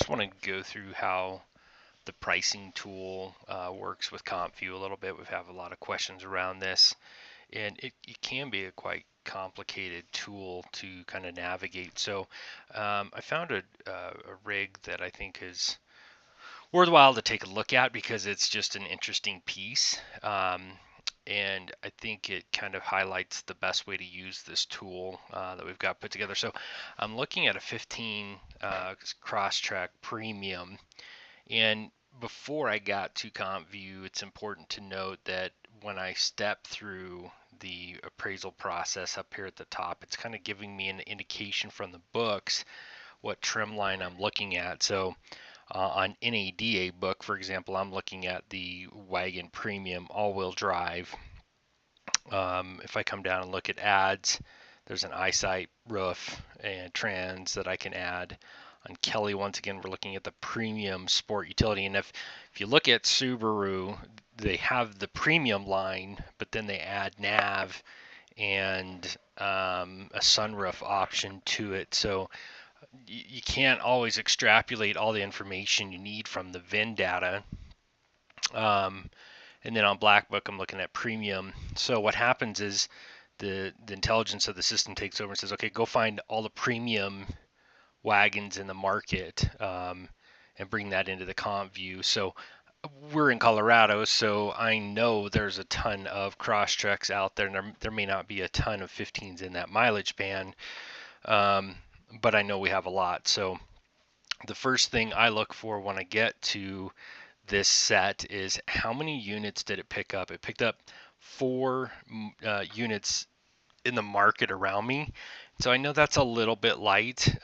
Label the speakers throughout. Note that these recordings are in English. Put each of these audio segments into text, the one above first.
Speaker 1: just want to go through how the pricing tool works with CompView a little bit. We have a lot of questions around this, and it can be a quite complicated tool to kind of navigate. So I found a rig that I think is worthwhile to take a look at because it's just an interesting piece. And I think it kind of highlights the best way to use this tool that we've got put together. So I'm looking at a 15 Crosstrack Premium, and before I got to CompView, it's important to note that when I step through the appraisal process up here at the top, it's kind of giving me an indication from the books what trim line I'm looking at. So on NADA book, for example, I'm looking at the Wagon Premium all-wheel drive. If I come down and look at ads, there's an eyesight, roof, and trans that I can add. On Kelly, once again, we're looking at the premium sport utility. And if you look at Subaru, they have the premium line, but then they add nav and a sunroof option to it. So you can't always extrapolate all the information you need from the VIN data. And then on Black Book, I'm looking at premium. So what happens is the intelligence of the system takes over and says, okay, go find all the premium wagons in the market and bring that into the comp view. So we're in Colorado, so I know there's a ton of Crosstracks out there, and there may not be a ton of 15s in that mileage band, but I know we have a lot. So the first thing I look for when I get to this set is how many units did it pick up? It picked up 4 units in the market around me. So I know that's a little bit light.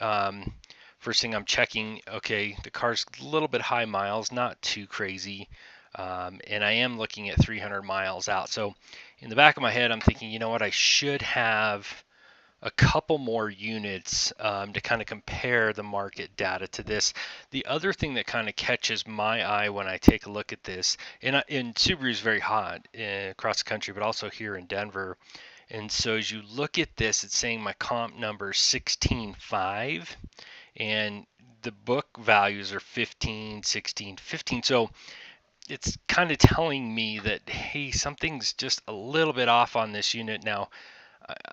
Speaker 1: First thing I'm checking, okay, the car's a little bit high miles, not too crazy. And I am looking at 300 miles out. So in the back of my head, I'm thinking, you know what, I should have a couple more units to kind of compare the market data to this. The other thing that kind of catches my eye when I take a look at this, and Subaru is very hot across the country, but also here in Denver. And so as you look at this, it's saying my comp number is 16.5, and the book values are 15, 16, 15. So it's kind of telling me that, hey, something's just a little bit off on this unit. Now,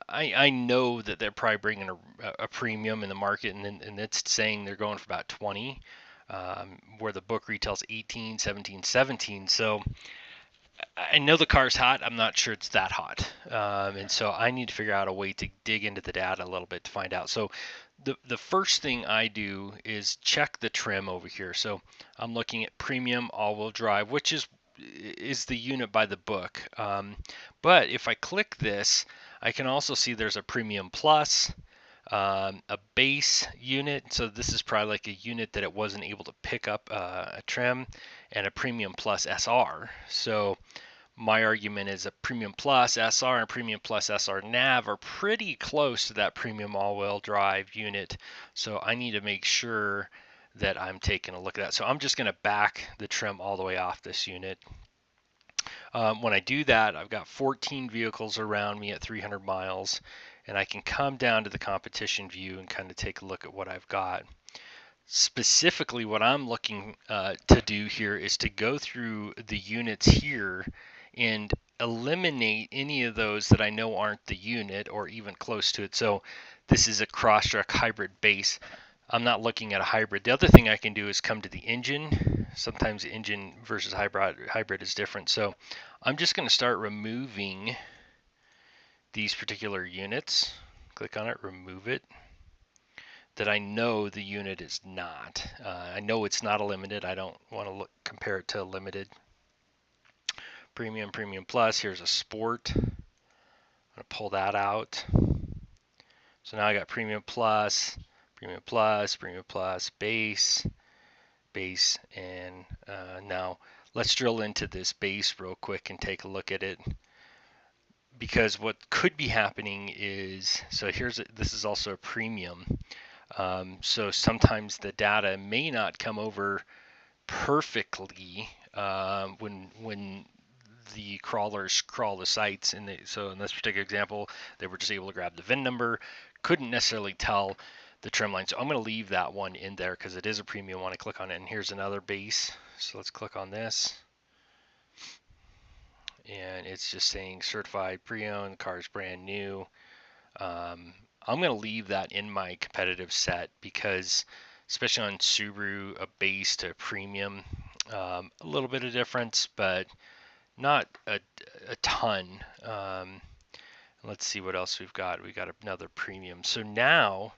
Speaker 1: I know that they're probably bringing a premium in the market, and it's saying they're going for about 20, where the book retails 18, 17, 17. So I know the car's hot. I'm not sure it's that hot. And so I need to figure out a way to dig into the data a little bit to find out. So the first thing I do is check the trim over here. So I'm looking at premium all-wheel drive, which is the unit by the book. But if I click this, I can also see there's a premium plus, a base unit. So this is probably like a unit that it wasn't able to pick up a trim, and a premium plus SR. So my argument is a premium plus SR and premium plus SR nav are pretty close to that premium all-wheel drive unit. So I need to make sure that I'm taking a look at that. So I'm just going to back the trim all the way off this unit. When I do that, I've got 14 vehicles around me at 300 miles, and I can come down to the competition view and kind of take a look at what I've got. Specifically, what I'm looking to do here is to go through the units here and eliminate any of those that I know aren't the unit or even close to it. So this is a Crosstrack hybrid base. I'm not looking at a hybrid. The other thing I can do is come to the engine. Sometimes the engine versus hybrid is different. So I'm just going to start removing these particular units. Click on it, remove it. That I know the unit is not. I know it's not a limited. I don't want to compare it to a limited. Premium, premium plus. Here's a sport. I'm going to pull that out. So now I got premium plus, premium plus, premium plus, base, base, and now let's drill into this base real quick and take a look at it. Because what could be happening is, so this is also a premium. So sometimes the data may not come over perfectly when the crawlers crawl the sites. So in this particular example, they were just able to grab the VIN number, couldn't necessarily tell trim line. So I'm going to leave that one in there because it is a premium one. I click on it, and here's another base. So let's click on this. And it's just saying certified pre-owned, the car is brand new. I'm going to leave that in my competitive set because, especially on Subaru, a base to premium, a little bit of difference, but not a ton. Let's see what else we've got. We got another premium. So now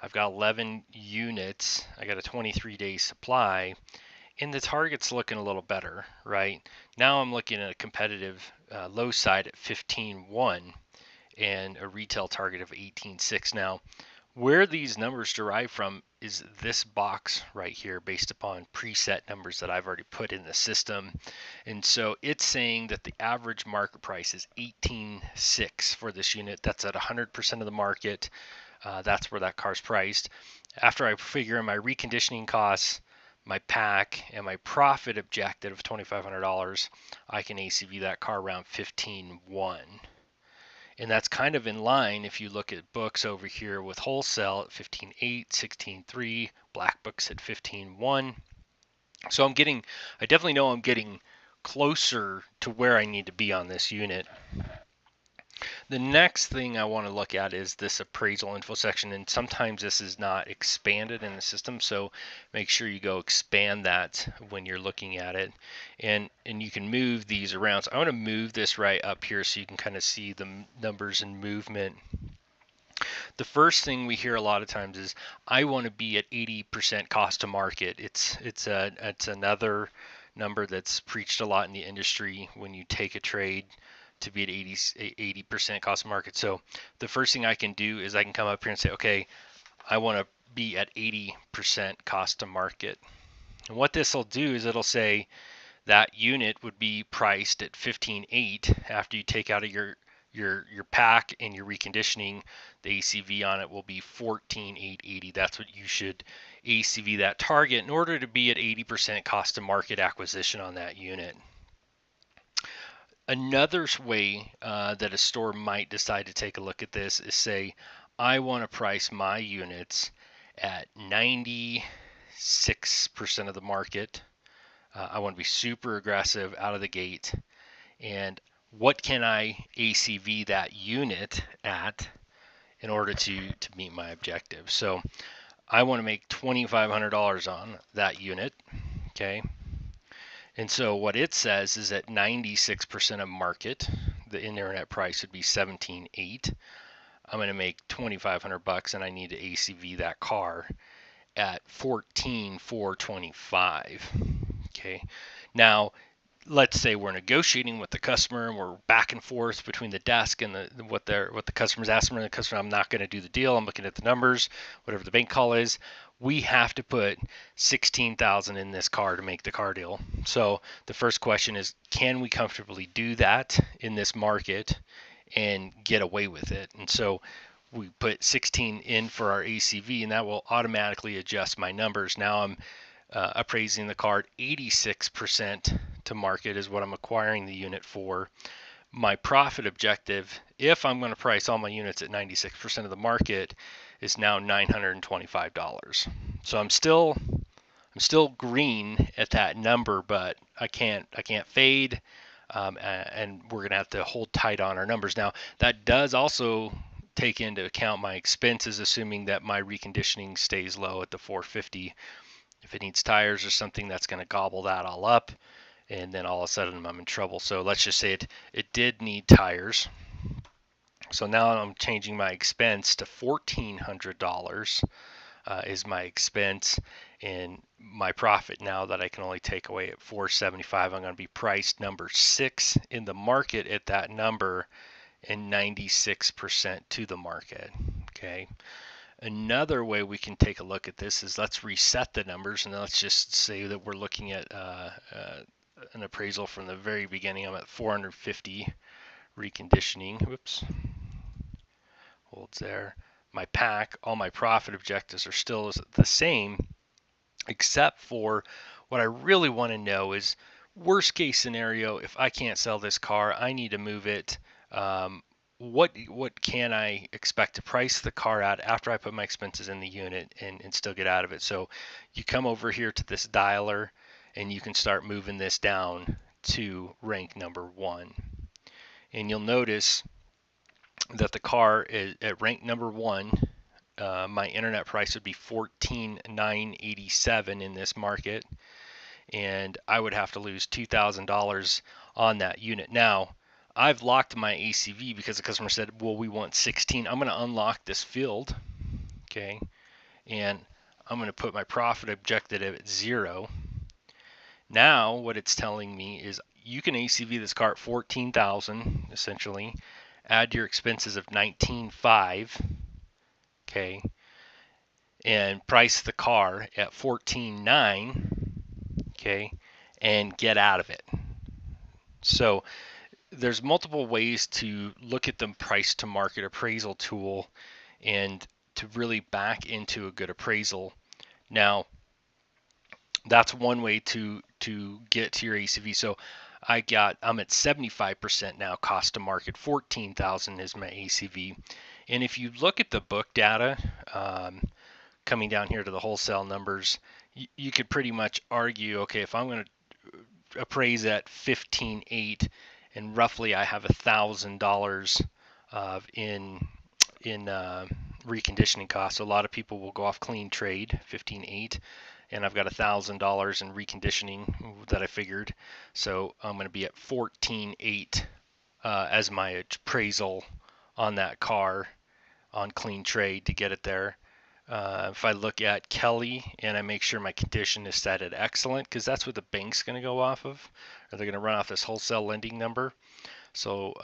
Speaker 1: I've got 11 units. I got a 23-day supply, and the target's looking a little better, right? Now I'm looking at a competitive low side at 15.1 and a retail target of 18.6. Now, where these numbers derive from is this box right here based upon preset numbers that I've already put in the system. And so it's saying that the average market price is 18.6 for this unit. That's at 100% of the market. That's where that car's priced. After I figure in my reconditioning costs, my pack, and my profit objective of $2,500, I can ACV that car around 15.1. And that's kind of in line if you look at books over here with wholesale at 15.8, 16.3, black books at 15.1. So I definitely know I'm getting closer to where I need to be on this unit. The next thing I want to look at is this appraisal info section, and sometimes this is not expanded in the system, so make sure you go expand that when you're looking at it, and you can move these around. So I want to move this right up here so you can kind of see the numbers and movement. The first thing we hear a lot of times is I want to be at 80% cost to market. It's another number that's preached a lot in the industry when you take a trade to be at 80% cost of market. So the first thing I can do is I can come up here and say, okay, I want to be at 80% cost to market. And what this will do is it'll say that unit would be priced at 15.8 after you take out of your pack and your reconditioning. The ACV on it will be 14,880. That's what you should ACV that target in order to be at 80% cost to market acquisition on that unit. Another way that a store might decide to take a look at this is say, I want to price my units at 96% of the market. I want to be super aggressive out of the gate. And what can I ACV that unit at in order to meet my objective? So I want to make $2,500 on that unit, okay? And so what it says is at 96% of market, the internet price would be 17.8. I'm going to make 2,500 bucks, and I need to ACV that car at 14,425. Okay. Now, let's say we're negotiating with the customer and we're back and forth between the desk and what the customer's asking me. The customer, I'm not going to do the deal. I'm looking at the numbers, whatever the bank call is. We have to put $16,000 in this car to make the car deal. So the first question is, can we comfortably do that in this market and get away with it? And so we put 16 in for our ACV, and that will automatically adjust my numbers. Now I'm appraising the car at 86% to market is what I'm acquiring the unit for. My profit objective, if I'm going to price all my units at 96% of the market, is now $925. So I'm still green at that number, but I can't fade, and we're going to have to hold tight on our numbers. Now that does also take into account my expenses, assuming that my reconditioning stays low at the 450. If it needs tires or something, that's going to gobble that all up, and then all of a sudden I'm in trouble. So let's just say it did need tires. So now I'm changing my expense to $1,400 is my expense, and my profit now that I can only take away at $475. I'm going to be priced number 6 in the market at that number and 96% to the market. Okay. Another way we can take a look at this is let's reset the numbers, and let's just say that we're looking at an appraisal from the very beginning. I'm at 450 reconditioning. Whoops. Holds there. My pack, all my profit objectives are still the same, except for what I really want to know is worst case scenario, if I can't sell this car, I need to move it what can I expect to price the car at after I put my expenses in the unit and still get out of it? So you come over here to this dialer and you can start moving this down to rank number 1. And you'll notice that the car is at rank number 1. My internet price would be $14,987 in this market, and I would have to lose $2,000 on that unit. Now, I've locked my ACV because the customer said, well, we want 16. I'm going to unlock this field, okay, and I'm going to put my profit objective at 0. Now, what it's telling me is you can ACV this car at 14,000 essentially, add your expenses of 19,500, okay, and price the car at 14,900, okay, and get out of it. So there's multiple ways to look at the price to market appraisal tool and to really back into a good appraisal. Now, that's one way to get to your ACV. So I'm at 75% now cost to market. 14,000 is my ACV. And if you look at the book data, coming down here to the wholesale numbers, you could pretty much argue, okay, if I'm going to appraise at 15.8 and roughly I have $1,000 in reconditioning costs. So a lot of people will go off clean trade 15.8, and I've got $1,000 in reconditioning that I figured. So I'm going to be at 14.8 as my appraisal on that car on clean trade to get it there. If I look at Kelly and I make sure my condition is set at excellent, because that's what the bank's going to go off of, or they're going to run off this wholesale lending number. So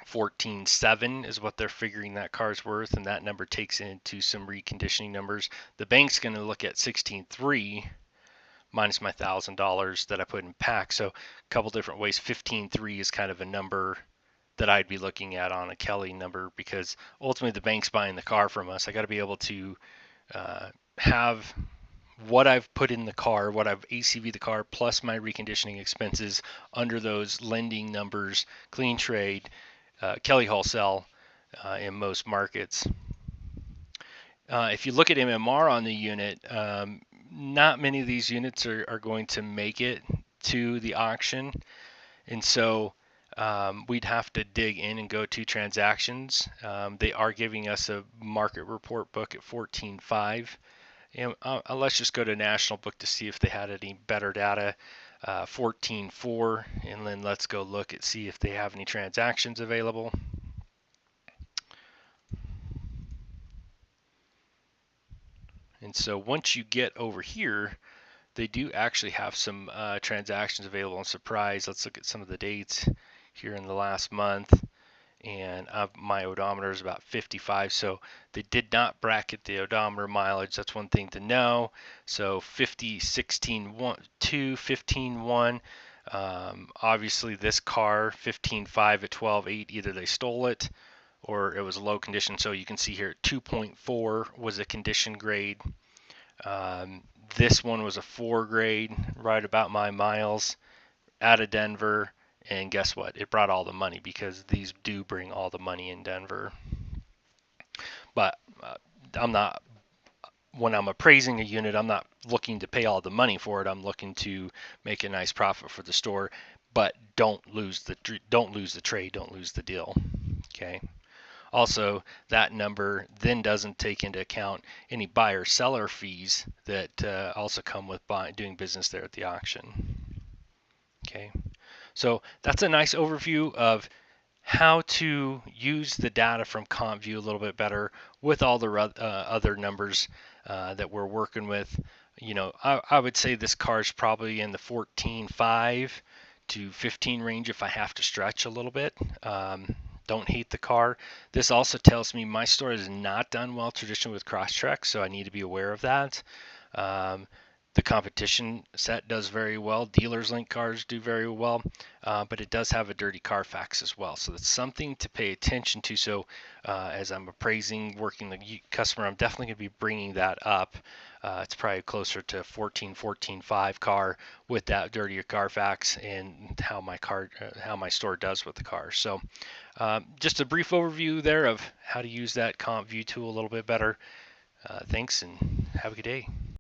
Speaker 1: 14.7 is what they're figuring that car's worth, and that number takes into some reconditioning numbers. The bank's going to look at 16.3 minus my $1,000 that I put in PAC. So a couple different ways. 15.3 is kind of a number that I'd be looking at on a Kelly number, because ultimately the bank's buying the car from us. I got to be able to have what I've put in the car, what I've ACV the car, plus my reconditioning expenses under those lending numbers, clean trade, Kelly wholesale in most markets. If you look at MMR on the unit, not many of these units are going to make it to the auction, and so we'd have to dig in and go to transactions. They are giving us a market report book at 14.5. And let's just go to National Book to see if they had any better data. 14.4, and then let's go look and see if they have any transactions available. And so once you get over here, they do actually have some transactions available on Surprise. Let's look at some of the dates here in the last month, and my odometer is about 55, so they did not bracket the odometer mileage. That's one thing to know. So 50, 16.1, 2, 15.1. Obviously this car 15.5 at 12.8, either they stole it or it was low condition. So you can see here 2.4 was a condition grade. This one was a 4 grade, right about my miles, out of Denver. And guess what? It brought all the money, because these do bring all the money in Denver. But I'm not, when I'm appraising a unit, I'm not looking to pay all the money for it. I'm looking to make a nice profit for the store, but don't lose the trade, don't lose the deal. Okay. Also, that number then doesn't take into account any buyer-seller fees that also come with doing business there at the auction. Okay. So that's a nice overview of how to use the data from CompView a little bit better with all the other numbers that we're working with. You know, I would say this car is probably in the 14.5 to 15 range if I have to stretch a little bit. Don't hate the car. This also tells me my store is not done well traditionally with Crosstrek, so I need to be aware of that. The competition set does very well. DealersLink cars do very well, but it does have a dirty Carfax as well. So that's something to pay attention to. So as I'm appraising, working the customer, I'm definitely going to be bringing that up. It's probably closer to 14.5 car with that dirtier Carfax, and how my store does with the car. So just a brief overview there of how to use that comp view tool a little bit better. Thanks, and have a good day.